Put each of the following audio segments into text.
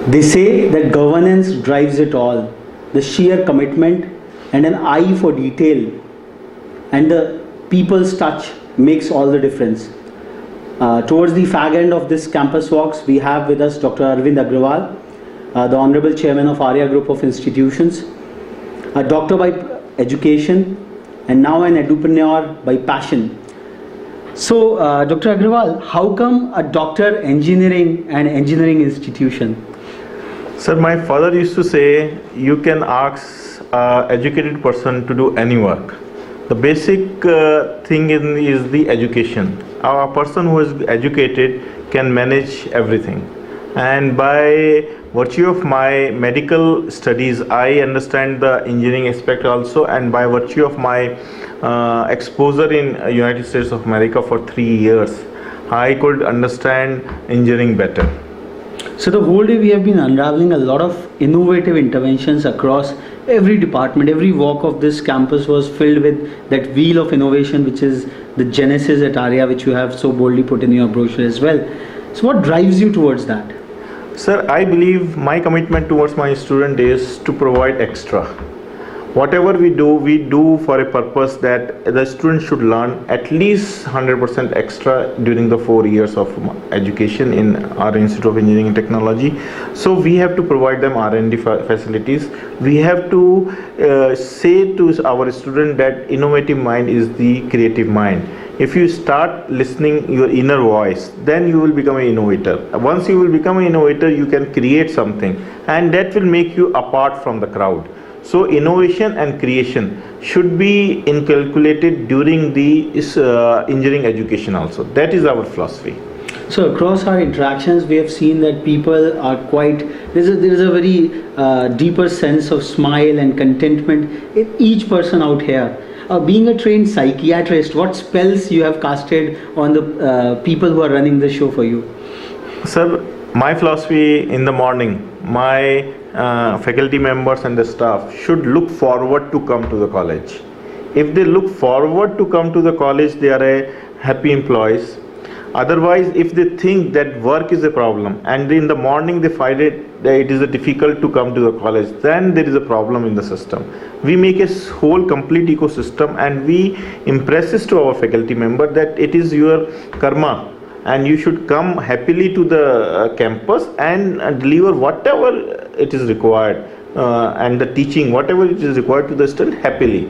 They say that governance drives it all. The sheer commitment and an eye for detail and the people's touch makes all the difference. Towards the fag end of this campus walks, we have with us Dr. Arvind Agrawal, the Honorable Chairman of Arya Group of Institutions, a doctor by education and now an edupreneur by passion. So, Dr. Agrawal, how come a doctor engineering and engineering institution? Sir, my father used to say, you can ask an educated person to do any work. The basic thing is the education. A person who is educated can manage everything. And by virtue of my medical studies, I understand the engineering aspect also, and by virtue of my exposure in United States of America for 3 years, I could understand engineering better. So the whole day we have been unraveling a lot of innovative interventions across every department. Every walk of this campus was filled with that wheel of innovation, which is the genesis at Arya, which you have so boldly put in your brochure as well. So what drives you towards that? Sir, I believe my commitment towards my student is to provide extra. Whatever we do for a purpose that the student should learn at least 100% extra during the 4 years of education in our Institute of Engineering and Technology. So we have to provide them R&D facilities. We have to say to our student that innovative mind is the creative mind. If you start listening your inner voice, then you will become an innovator. Once you will become an innovator, you can create something, and that will make you apart from the crowd. So innovation and creation should be inculcated during the engineering education also. That is our philosophy. So across our interactions, we have seen that people are quite, there is a very deeper sense of smile and contentment in each person out here. Being a trained psychiatrist, what spells you have casted on the people who are running the show for you? Sir, my philosophy in the morning, my faculty members and the staff should look forward to come to the college. If they look forward to come to the college, they are a happy employees. Otherwise, if they think that work is a problem and in the morning they find it is difficult to come to the college, then there is a problem in the system. We make a whole complete ecosystem and we impresses to our faculty member that it is your karma and you should come happily to the campus and deliver whatever it is required and the teaching, whatever it is required to the student happily.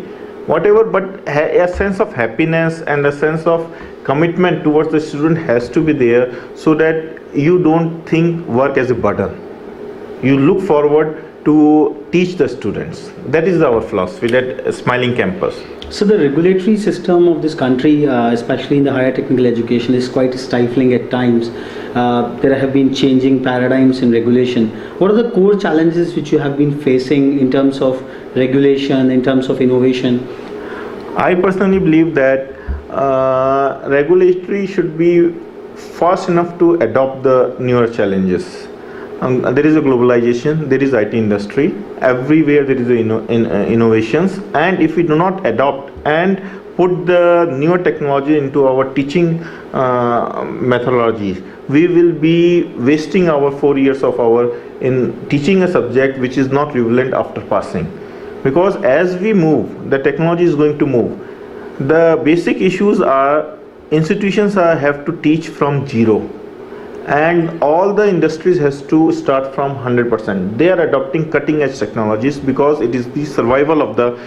Whatever, but a sense of happiness and a sense of commitment towards the student has to be there so that you don't think work as a burden. You look forward to teach the students. That is our philosophy, that smiling campus. So the regulatory system of this country, especially in the higher technical education, is quite stifling at times. There have been changing paradigms in regulation. What are the core challenges which you have been facing in terms of regulation, in terms of innovation? I personally believe that regulatory should be fast enough to adopt the newer challenges. There is a globalization, there is IT industry, everywhere there is innovations, and if we do not adopt and put the newer technology into our teaching methodologies, we will be wasting our 4 years of our in teaching a subject which is not relevant after passing. Because as we move, the technology is going to move. The basic issues are institutions have to teach from zero. And all the industries has to start from 100%. They are adopting cutting edge technologies because it is the survival of the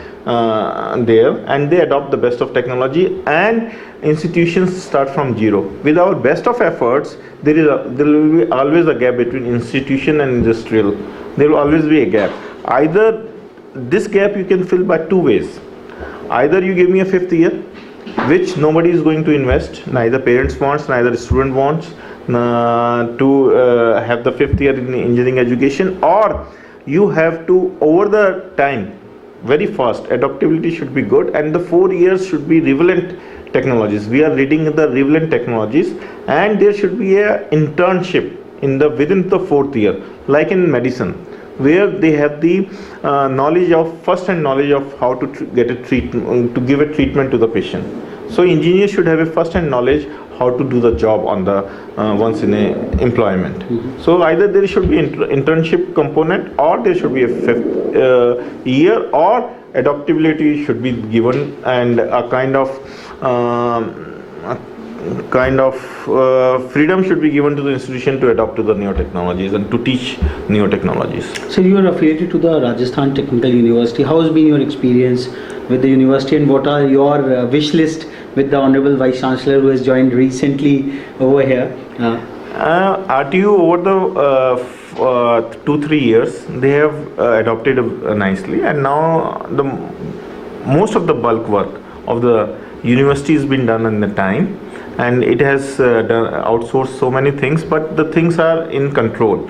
there, and they adopt the best of technology, and institutions start from zero. With our best of efforts, there will be always a gap between institution and industrial. There will always be a gap. Either this gap you can fill by two ways. Either you give me a 5th year, which nobody is going to invest, neither parents wants, neither student wants, to have the 5th year in engineering education, or you have to over the time very fast. Adaptability should be good, and the 4 years should be relevant technologies. We are reading the relevant technologies, and there should be a internship in the within the 4th year, like in medicine, where they have the knowledge of first-hand knowledge of how to get a treatment, to give a treatment to the patient. So engineers should have a first-hand knowledge how to do the job on the once in a employment. So either there should be internship component, or there should be a fifth year, or adaptability should be given, and a kind of freedom should be given to the institution to adapt to the new technologies and to teach new technologies. So you are affiliated to the Rajasthan Technical University. How has been your experience with the university, and what are your wish list with the Honorable Vice Chancellor who has joined recently over here? RTU over the 2-3 years, they have adopted nicely, and now the most of the bulk work of the university has been done in the time, and it has outsourced so many things, but the things are in control.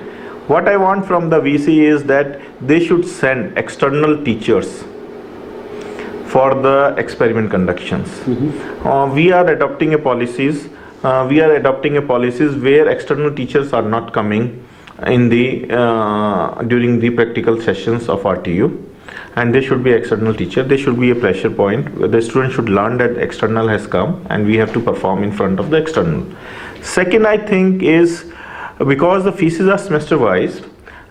What I want from the VC is that they should send external teachers for the experiment conductions. We are adopting a policies. Where external teachers are not coming in the during the practical sessions of RTU, and there should be external teacher. There should be a pressure point. The student should learn that external has come, and we have to perform in front of the external. Second, I think, is because the fees are semester wise,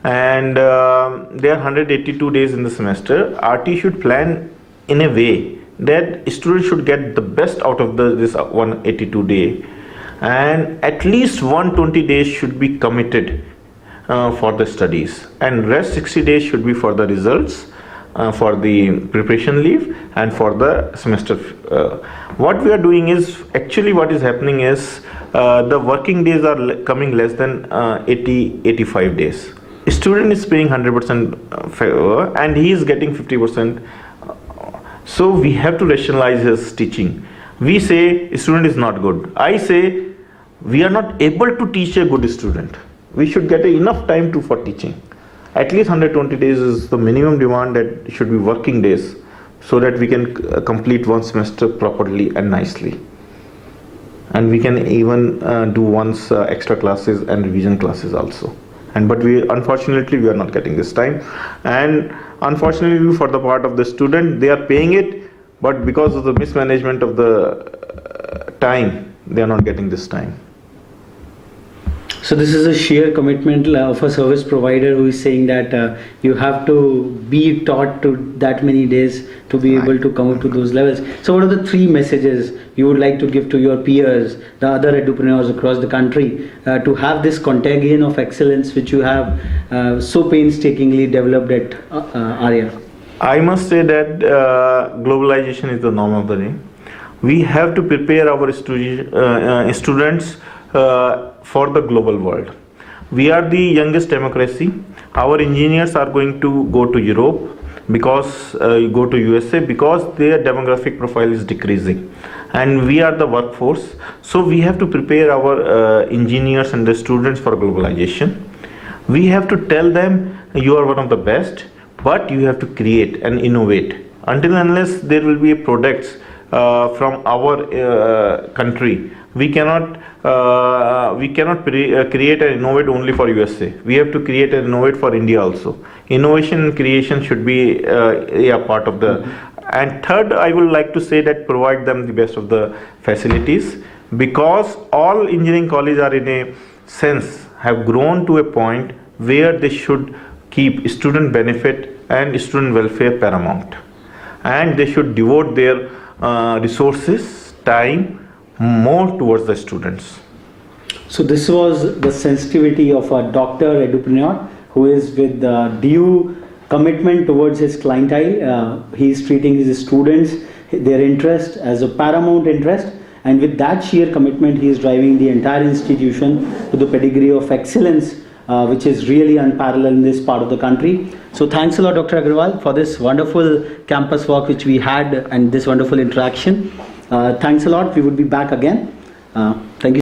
and there are 182 days in the semester, RT should plan in a way that students should get the best out of this 182 day, and at least 120 days should be committed for the studies, and rest 60 days should be for the results, for the preparation leave, and for the semester. What we are doing is, actually what is happening is, the working days are coming less than 85 days. Student is paying 100% favor, and he is getting 50%. So we have to rationalize his teaching. We say student is not good. I say we are not able to teach a good student. We should get enough time for teaching. At least 120 days is the minimum demand that should be working days, so that we can complete one semester properly and nicely. And we can even do once extra classes and revision classes also. But unfortunately we are not getting this time, and unfortunately for the part of the student, they are paying it, but because of the mismanagement of the time, they are not getting this time. So this is a sheer commitment of a service provider who is saying that you have to be taught to that many days to be able to come up to those levels. So what are the 3 messages you would like to give to your peers, the other edupreneurs across the country, to have this contagion of excellence which you have so painstakingly developed at ARIA? I must say that globalization is the norm of the day. We have to prepare our students for the global world. We are the youngest democracy. Our engineers are going to go to Europe, because go to USA, because their demographic profile is decreasing, and we are the workforce. So we have to prepare our engineers and the students for globalization. We have to tell them you are one of the best, but you have to create and innovate. Until and unless there will be products from our country, we cannot create and innovate only for USA. We have to create and innovate for India also. Innovation and creation should be a part of the. And third, I would like to say that provide them the best of the facilities, because all engineering colleges are in a sense have grown to a point where they should keep student benefit and student welfare paramount, and they should devote their resources, time more towards the students. So this was the sensitivity of a doctor edupreneur who is with due commitment towards his clientele. He is treating his students, their interest as a paramount interest, and with that sheer commitment he is driving the entire institution to the pedigree of excellence, which is really unparalleled in this part of the country. So thanks a lot, Dr. Agarwal, for this wonderful campus walk which we had and this wonderful interaction. Thanks a lot. We would be back again. Thank you.